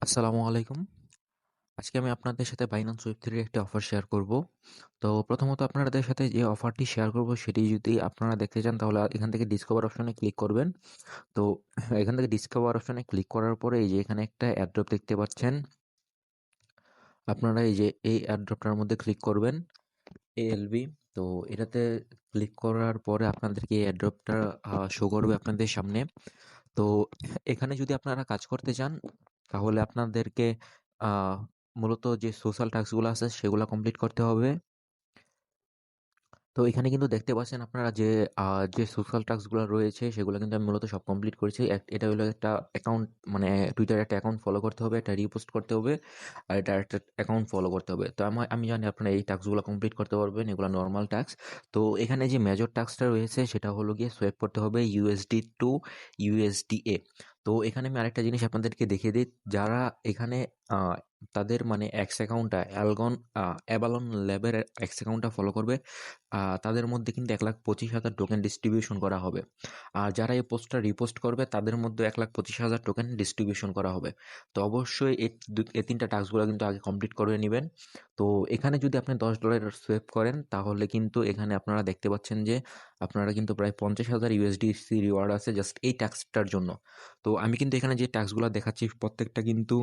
আসসালামু আলাইকুম। আজকে আমি আপনাদের সাথে বাইন্যান্স ওয়েব 3 এর একটি অফার শেয়ার করব। তো প্রথমত আপনাদের সাথে যে অফারটি শেয়ার করব সেটি যদি আপনারা দেখতে চান তাহলে এখান থেকে ডিসকভার অপশনে ক্লিক করবেন। তো এখান থেকে ডিসকভার অপশনে ক্লিক করার পরে এই যে এখানে একটা এয়ারড্রপ দেখতে পাচ্ছেন। আপনারা এই যে এই এয়ারড্রপটার মধ্যে ক্লিক করবেন ALB। তো এটাতে ক্লিক করার পরে আপনাদেরকে এই এয়ারড্রপটা শো করবে আপনাদের সামনে। তো এখানে যদি আপনারা কাজ করতে চান তাহলে আপনাদেরকে আহ, মূলত যে সোশ্যাল টাস্কগুলো আছে সেগুলো কমপ্লিট করতে হবে। তো এখানে কিন্তু দেখতে পাচ্ছেন আপনারা যে যে সোশ্যাল টাস্কগুলো রয়েছে সেগুলো কিন্তু আমি মূলত সব কমপ্লিট করেছি। এটা হলো একটা অ্যাকাউন্ট, মানে টুইটারে একটা অ্যাকাউন্ট ফলো করতে হবে, একটা রিপোস্ট করতে হবে, আর এটা একটা অ্যাকাউন্ট ফলো করতে হবে। তো আমি জানি আপনারা এই টাস্কগুলো কমপ্লিট করতে পারবেন, এগুলো নর্মাল টাস্ক। তো এখানে যে মেজর টাস্কটা রয়েছে সেটা হলো গিয়ে সোয়েপ করতে হবে ইউএসডি টু ইউএসডিএ। তো এখানে আমি আরেকটা জিনিস আপনাদেরকে দেখিয়ে দিই। যারা এখানে আহ, তাদের মানে এক্স অ্যাকাউন্টটা অ্যাবালন ল্যাবের এক্স অ্যাকাউন্টটা ফলো করবে, তাদের মধ্যে কিন্তু 1,25,000 টোকেন ডিস্ট্রিবিউশন করা হবে। আর যারা এই পোস্টটা রিপোস্ট করবে তাদের মধ্যে 1,25,000 টোকেন ডিস্ট্রিবিউশন করা হবে। তো অবশ্যই এই তিনটা টাস্কগুলো কিন্তু আগে কমপ্লিট করে নেবেন। তো এখানে যদি আপনি $10 সোয়েপ করেন তাহলে কিন্তু এখানে আপনারা দেখতে পাচ্ছেন যে আপনারা কিন্তু প্রায় 50,000 ইউএসডিসি রিওয়ার্ড আছে জাস্ট এই টাস্কটার জন্য। তো আমি কিন্তু এখানে যে টাস্কগুলো দেখাচ্ছি প্রত্যেকটা কিন্তু,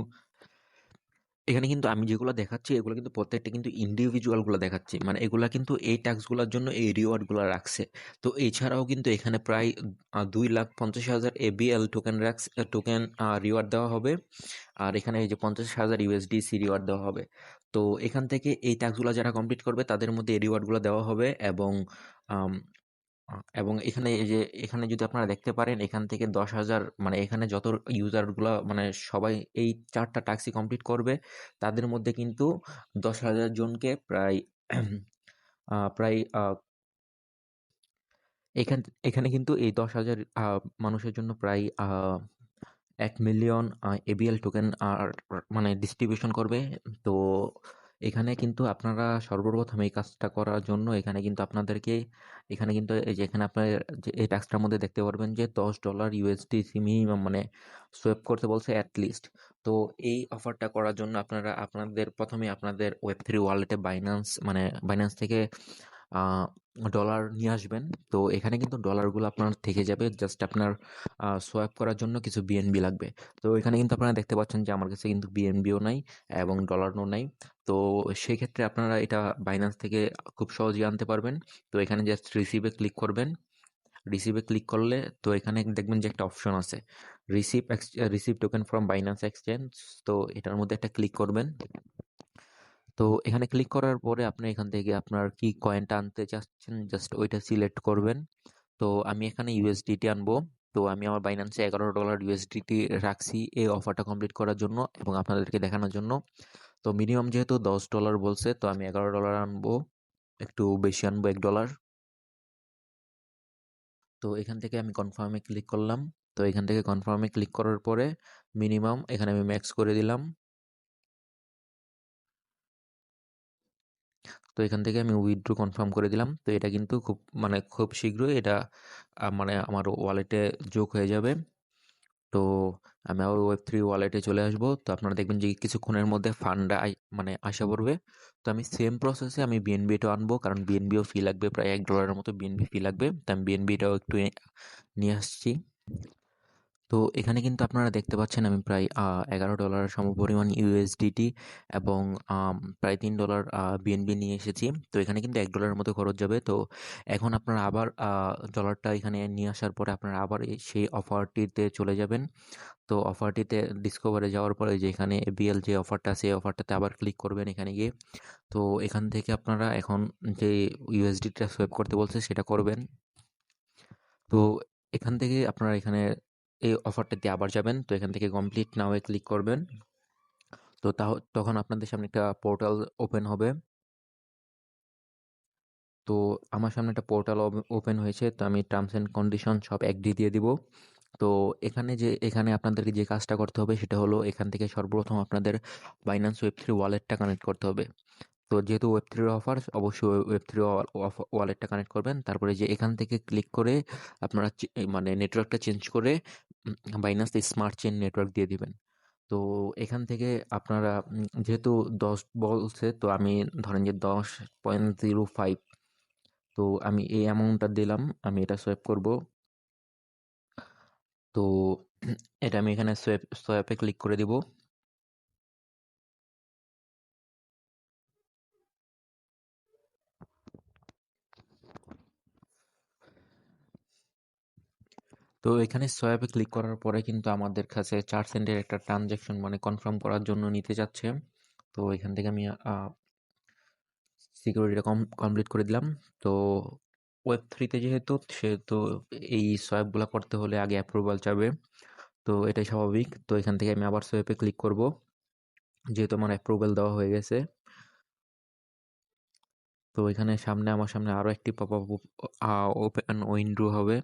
এখানে কিন্তু আমি যেগুলো দেখাচ্ছি এগুলো কিন্তু প্রত্যেকটা কিন্তু ইন্ডিভিজুয়াল গুলো দেখাচ্ছি, মানে এগুলা কিন্তু এই টাস্কগুলোর জন্য এই রিওয়ার্ড গুলো রাখছে। তো এছাড়াও কিন্তু এখানে প্রায় 2,50,000 এবিএল টোকেন রিওয়ার্ড দেওয়া হবে। আর এখানে এই যে 50,000 ইউএসডিসি রিওয়ার্ড দেওয়া হবে। তো এখান থেকে এই টাস্কগুলো যারা কমপ্লিট করবে তাদের মধ্যে এই রিওয়ার্ড গুলো দেওয়া হবে। এবং আম, এবং এখানে এই যে এখানে যদি আপনারা দেখতে পারেন এখান থেকে 10,000, মানে এখানে যত ইউজার গুলা মানে সবাই এই 4টা টাস্কই কমপ্লিট করবে তাদের মধ্যে কিন্তু 10,000 জনকে প্রায় প্রায় এখান এখানে কিন্তু এই 10,000 মানুষের জন্য প্রায় 1 মিলিয়ন এবিএল টোকেন আর মানে ডিস্ট্রিবিউশন করবে। তো এখানে কিন্তু আপনারা সর্বপ্রথম এই কাজটা করার জন্য এখানে কিন্তু আপনাদেরকে, এখানে কিন্তু এই যে এখানে আপনার যে এই ট্যাক্সটার মধ্যে দেখতে পারবেন যে $10 ইউএসডিসি মিনিমাম মানে সোয়েপ করতে বলছে অ্যাটলিস্ট। তো এই অফারটা করার জন্য আপনারা আপনাদের প্রথমে আপনাদের ওয়েব 3 ওয়ালেটে বাইন্যান্স থেকে ডলার নিয়ে আসবেন। তো এখানে কিন্তু ডলারগুলো আপনার থেকে যাবে, জাস্ট আপনার সোয়াইপ করার জন্য কিছু বিএনবি লাগবে। তো এখানে কিন্তু আপনারা দেখতে পাচ্ছেন যে আমার কাছে কিন্তু বিএনবিও নাই এবং ডলারও নাই। তো সেক্ষেত্রে আপনারা এটা বাইন্যান্স থেকে খুব সহজেই আনতে পারবেন। তো এখানে জাস্ট রিসিভে ক্লিক করলে তো এখানে দেখবেন যে একটা অপশন আছে receive token from Binance exchange. তো এটার মধ্যে একটা ক্লিক করবেন। তো এখানে ক্লিক করার পরে আপনি এখান থেকে আপনার কি কয়েনটা আনতে চাচ্ছেন জাস্ট ওইটা সিলেক্ট করবেন। তো আমি এখানে ইউএসডিটি আনবো। তো আমি আমার বাইন্যান্সে $11 ইউএসডিটি রাখছি এই অফারটা কমপ্লিট করার জন্য এবং আপনাদেরকে দেখানোর জন্য। তো মিনিমাম যেহেতু $10 বলছে তো আমি $11 আনবো, একটু বেশি আনবো $1। তো এখান থেকে আমি কনফার্মে ক্লিক করলাম। তো এখান থেকে কনফার্মে ক্লিক করার পরে মিনিমাম এখানে আমি ম্যাক্স করে দিলাম। তো এখান থেকে আমি উইথড্র কনফার্ম করে দিলাম। তো এটা কিন্তু খুব শীঘ্রই এটা মানে আমার ওয়ালেটে যোগ হয়ে যাবে। তো আমি আবার ওয়েব 3 ওয়ালেটে চলে আসবো। তো আপনারা দেখবেন যে কিছুক্ষণের মধ্যে ফান্ডটা মানে আসা পড়বে। তো আমি সেম প্রসেসে আমি বিএনবিটাও আনবো, কারণ বিএনবিও ফি লাগবে, প্রায় $1 মতো বিএনবি ফি লাগবে। তো আমি বিএনবিটাও একটু নিয়ে আসছি। তো এখানে কিন্তু আপনারা দেখতে পাচ্ছেন আমি প্রায় $11 সমপরিমাণ ইউএসডিটি এবং প্রায় $3 বিএনবি নিয়ে এসেছি। তো এখানে কিন্তু $1 মতো খরচ যাবে। তো এখন আপনারা আবার ডলারটা এখানে নিয়ে আসার পরে আপনারা আবার সেই অফারটিতে চলে যাবেন। তো অফারটিতে ডিসকভারে যাওয়ার পরে যে এখানে বিএল যে অফারটা আছে এই অফারটাতে আবার ক্লিক করবেন এখানে গিয়ে। তো এখান থেকে আপনারা এখন যে ইউএসডিটা সোয়েপ করতে বলছে সেটা করবেন। তো এখান থেকে আপনারা এখানে এই অফারটাতে আবার যাবেন। তো এখান থেকে কমপ্লিট নাও এ ক্লিক করবেন। তো তখন আপনাদের সামনে একটা পোর্টাল ওপেন হবে। তো আমার সামনে একটা পোর্টাল ওপেন হয়েছে। তো আমি টার্মস অ্যান্ড কন্ডিশন সব এগ্রি দিয়ে দিব। তো এখানে আপনাদেরকে যে কাজটা করতে হবে সেটা হলো এখান থেকে সর্বপ্রথম আপনাদের বাইন্যান্স ওয়েব 3 ওয়ালেটটা কানেক্ট করতে হবে। তো যেহেতু ওয়েব 3 অফার অবশ্যই ওয়েব 3 ওয়ালেটটা কানেক্ট করবেন। তারপরে যে এখান থেকে ক্লিক করে আপনারা মানে নেটওয়ার্কটা চেঞ্জ করে বাইন্যান্স স্মার্ট চেইন নেটওয়ার্ক দিয়ে দিবেন। তো এখান থেকে আপনারা যেহেতু 10 বলছে, তো আমি ধরেন যে 10.05, তো আমি এই অ্যামাউন্টটা দিলাম, আমি এটা সোয়াইপ করব। তো এটা আমি এখানে সোয়াইপে ক্লিক করে দিব। তো এখানে সোয়াইপে ক্লিক করার পরে কিন্তু আমাদের কাছে 4 সেন্টের একটা ট্রানজ্যাকশন মানে কনফার্ম করার জন্য নিতে যাচ্ছে। তো এখান থেকে আমি সিকিউরিটিটা কমপ্লিট করে দিলাম। তো ওয়েব 3 যেহেতু, সেহেতু এই সোয়াইপগুলো করতে হলে আগে অ্যাপ্রুভাল চাবে। তো এটাই স্বাভাবিক। তো এখান থেকে আমি আবার সোয়াইপে ক্লিক করব, যেহেতু আমার অ্যাপ্রুভাল দেওয়া হয়ে গেছে। তো এখানে আমার সামনে আরো একটি পপ আপ ওপেন উইন্ডো হবে।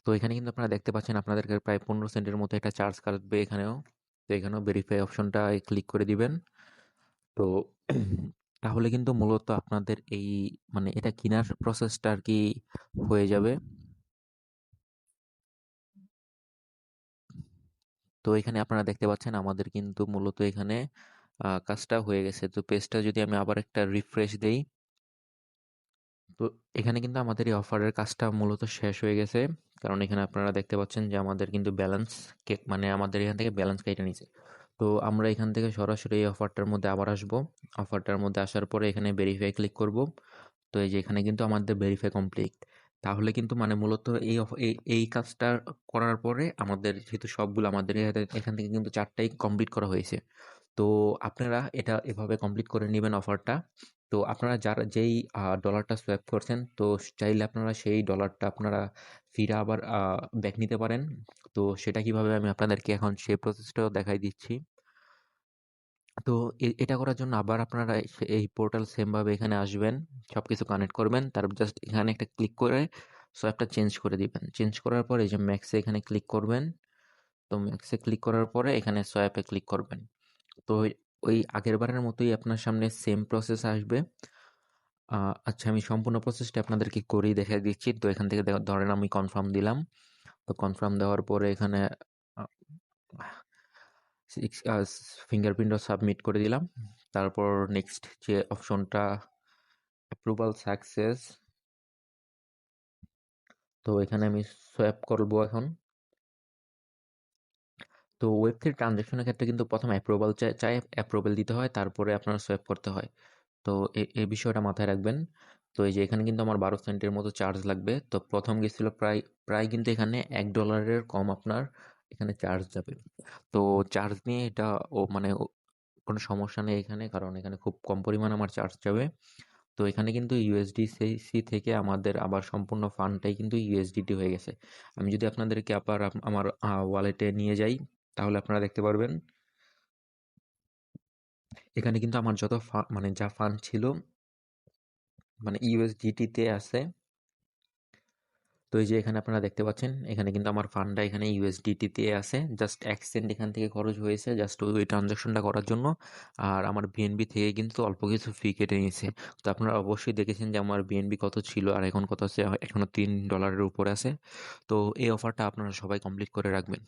তো এখানে কিন্তু আপনারা দেখতে পাচ্ছেন আপনাদেরকে প্রায় 15 সেন্টের মতো একটা চার্জ কাটবে এখানেও। তো এখানেও ভেরিফাই অপশনটা ক্লিক করে দিবেন। তো তাহলে কিন্তু মূলত আপনাদের এই মানে এটা কেনার প্রসেসটা আর কি হয়ে যাবে। তো এখানে আপনারা দেখতে পাচ্ছেন আমাদের কিন্তু মূলত এখানে কাজটা হয়ে গেছে। তো পেজটা যদি আমি আবার একটা রিফ্রেশ দেই, তো এখানে কিন্তু আমাদের এই অফারের কাজটা মূলত শেষ হয়ে গেছে। কারণ এখানে আপনারা দেখতে পাচ্ছেন যে আমাদের কিন্তু ব্যালেন্স মানে আমাদের এখান থেকে ব্যালেন্স কেটে নিছে। তো আমরা এখান থেকে সরাসরি এই অফারটার মধ্যে আবার আসবো। অফারটার মধ্যে আসার পরে এখানে ভেরিফাই ক্লিক করব। তো এই যে এখানে কিন্তু আমাদের ভেরিফাই কমপ্লিট। তাহলে কিন্তু মানে মূলত এই কাজটা করার পরে আমাদের যেহেতু সবগুলো আমাদের এখান থেকে কিন্তু 4টাই কমপ্লিট করা হয়েছে। তো আপনারা এটা এভাবে কমপ্লিট করে নেবেন অফারটা। তো আপনারা যারা যেই ডলারটা সোয়াপ করছেন, তো চাইলে আপনারা সেই ডলারটা আপনারা ফিরে আবার ব্যাক নিতে পারেন। তো সেটা কিভাবে আমি আপনাদেরকে এখন সেই প্রসেসটাও দেখাই দিচ্ছি। তো এটা করার জন্য আবার আপনারা এই পোর্টাল সেম ভাবে এখানে আসবেন, সবকিছু কানেক্ট করবেন, তারপর জাস্ট এখানে একটা ক্লিক করে সোয়াপটা চেঞ্জ করে দিবেন। চেঞ্জ করার পরে এই যে ম্যাক্সে এখানে ক্লিক করবেন। তো ম্যাক্সে ক্লিক করার পরে এখানে সোয়াপে ক্লিক করবেন। তো ওই আগের বারের মতোই আপনার সামনে সেম প্রসেস আসবে। আচ্ছা, আমি সম্পূর্ণ প্রসেসটা আপনাদেরকে করেই দেখাই দিচ্ছি। তো এখান থেকে ধরেন আমি কনফার্ম দিলাম। তো কনফার্ম দেওয়ার পরে এখানে ফিঙ্গারপ্রিন্টও সাবমিট করে দিলাম। তারপর নেক্সট যে অপশনটা অ্যাপ্রুভাল সাকসেস, তো এখানে আমি সোয়াপ করব এখন। তো ওয়েব3 ট্রানজ্যাকশনের ক্ষেত্রে কিন্তু প্রথম অ্যাপ্রুভাল চাই, অ্যাপ্রুভাল দিতে হয়, তারপরে আপনার সোয়াপ করতে হয়। তো এই বিষয়টা মাথায় রাখবেন। তো এই যে এখানে কিন্তু আমার 12 সেন্টের মতো চার্জ লাগবে। তো প্রথম গেছিল প্রায় প্রায় কিন্তু এখানে $1 কম আপনার এখানে চার্জ যাবে। তো চার্জ নিয়ে এটা মানে কোনো সমস্যা নেই এখানে, কারণ এখানে খুব কম পরিমাণে আমার চার্জ যাবে। তো এখানে কিন্তু ইউএসডিসি থেকে আমাদের আবার সম্পূর্ণ ফান্ডটাই কিন্তু ইউএসডিটি হয়ে গেছে। আমি যদি আপনাদেরকে আবার আমার ওয়ালেটে নিয়ে যাই, তাহলে আপনারা দেখতে পারবেন এখানে কিন্তু আমার যত মানে যা ফান্ড ছিল মানে ইউএসডিটিতে আছে। তো এই যে এখানে আপনারা দেখতে পাচ্ছেন এখানে কিন্তু আমার ফান্ডটা এখানে ইউএসডিটিতে আছে। জাস্ট 1 সেন্ট এখান থেকে খরচ হয়েছে জাস্ট ওই ট্রানজাকশনটা করার জন্য। আর আমার বিএনবি থেকে কিন্তু অল্প কিছু ফি কেটে নিয়েছে। তো আপনারা অবশ্যই দেখেছেন যে আমার বিএনবি কত ছিল আর এখন কত আছে, এখনো $3 উপরে আছে। তো এই অফারটা আপনারা সবাই কমপ্লিট করে রাখবেন।